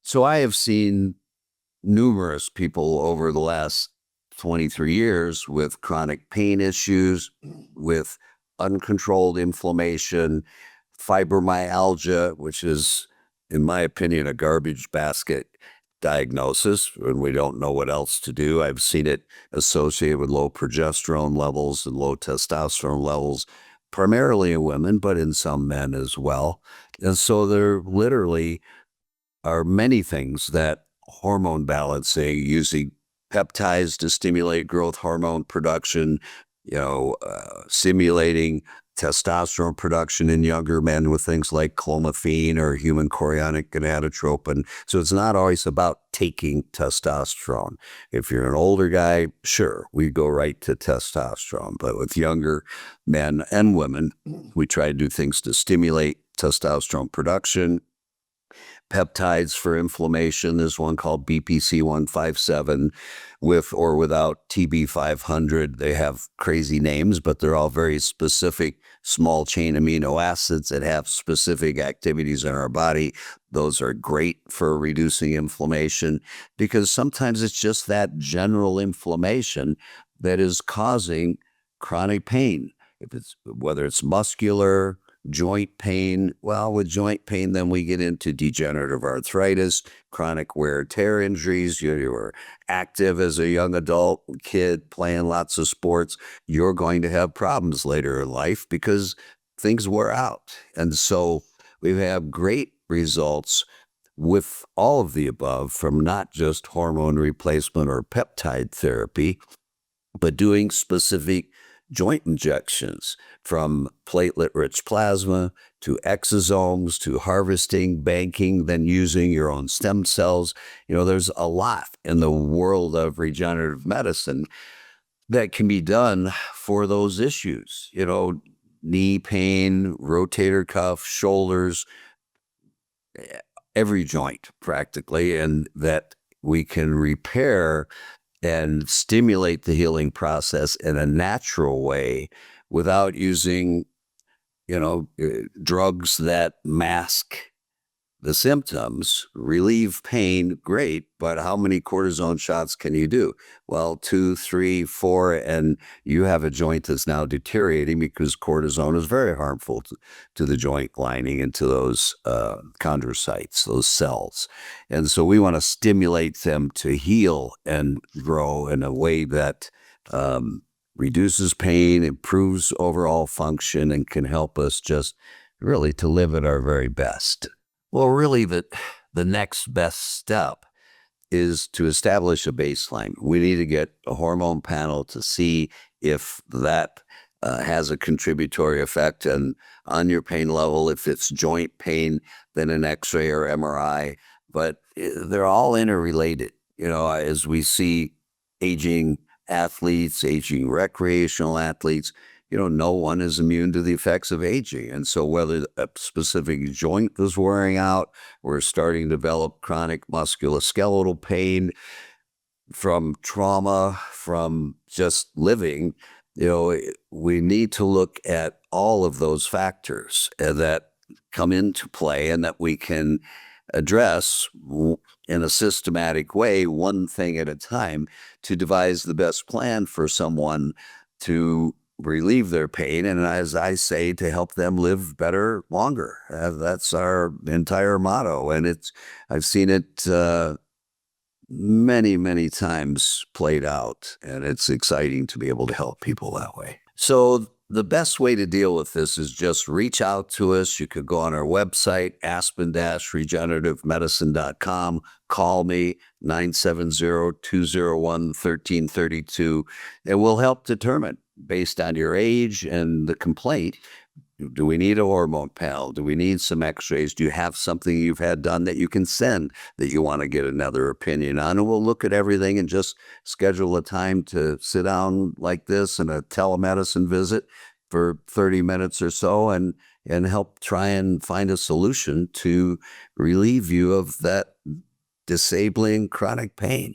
So I have seen numerous people over the last 23 years with chronic pain issues, with uncontrolled inflammation, fibromyalgia, which is, in my opinion, a garbage basket diagnosis when we don't know what else to do. I've seen it associated with low progesterone levels and low testosterone levels, primarily in women, but in some men as well. And so there literally are many things that hormone balancing, using peptides to stimulate growth hormone production, stimulating testosterone production in younger men with things like clomiphene or human chorionic gonadotropin. So it's not always about taking testosterone. If you're an older guy, sure, we go right to testosterone. But with younger men and women, we try to do things to stimulate testosterone production. Peptides for inflammation. There's one called BPC-157 with or without TB-500. They have crazy names, but they're all very specific small chain amino acids that have specific activities in our body. Those are great for reducing inflammation because sometimes it's just that general inflammation that is causing chronic pain. Whether it's muscular, joint pain. Well, with joint pain, then we get into degenerative arthritis, chronic wear and tear injuries. You were active as a young adult, kid, playing lots of sports. You're going to have problems later in life because things wear out. And so we have great results with all of the above from not just hormone replacement or peptide therapy, but doing specific joint injections from platelet-rich plasma to exosomes to harvesting, banking, then using your own stem cells. There's a lot in the world of regenerative medicine that can be done for those issues. Knee pain, rotator cuff, shoulders, every joint practically, and that we can repair and stimulate the healing process in a natural way without using, drugs that mask the symptoms, relieve pain, great, but how many cortisone shots can you do? Well, 2, 3, 4, and you have a joint that's now deteriorating because cortisone is very harmful to the joint lining and to those chondrocytes, those cells. And so we want to stimulate them to heal and grow in a way that reduces pain, improves overall function, and can help us just really to live at our very best. Well, really, the next best step is to establish a baseline. We need to get a hormone panel to see if that has a contributory effect on your pain level. If it's joint pain, then an X-ray or MRI. But they're all interrelated. As we see aging athletes, aging recreational athletes, no one is immune to the effects of aging. And so whether a specific joint is wearing out, we're starting to develop chronic musculoskeletal pain from trauma, from just living, we need to look at all of those factors that come into play and that we can address in a systematic way, one thing at a time, to devise the best plan for someone to relieve their pain, and as I say, to help them live better, longer. That's our entire motto, and I've seen it many, many times played out, and it's exciting to be able to help people that way. So the best way to deal with this is just reach out to us. You could go on our website, aspen-regenerativemedicine.com, call me, 970-201-1332, and we'll help determine, based on your age and the complaint, do we need a hormone panel? Do we need some x-rays? Do you have something you've had done that you can send that you want to get another opinion on? And we'll look at everything and just schedule a time to sit down like this in a telemedicine visit for 30 minutes or so and help try and find a solution to relieve you of that disabling chronic pain.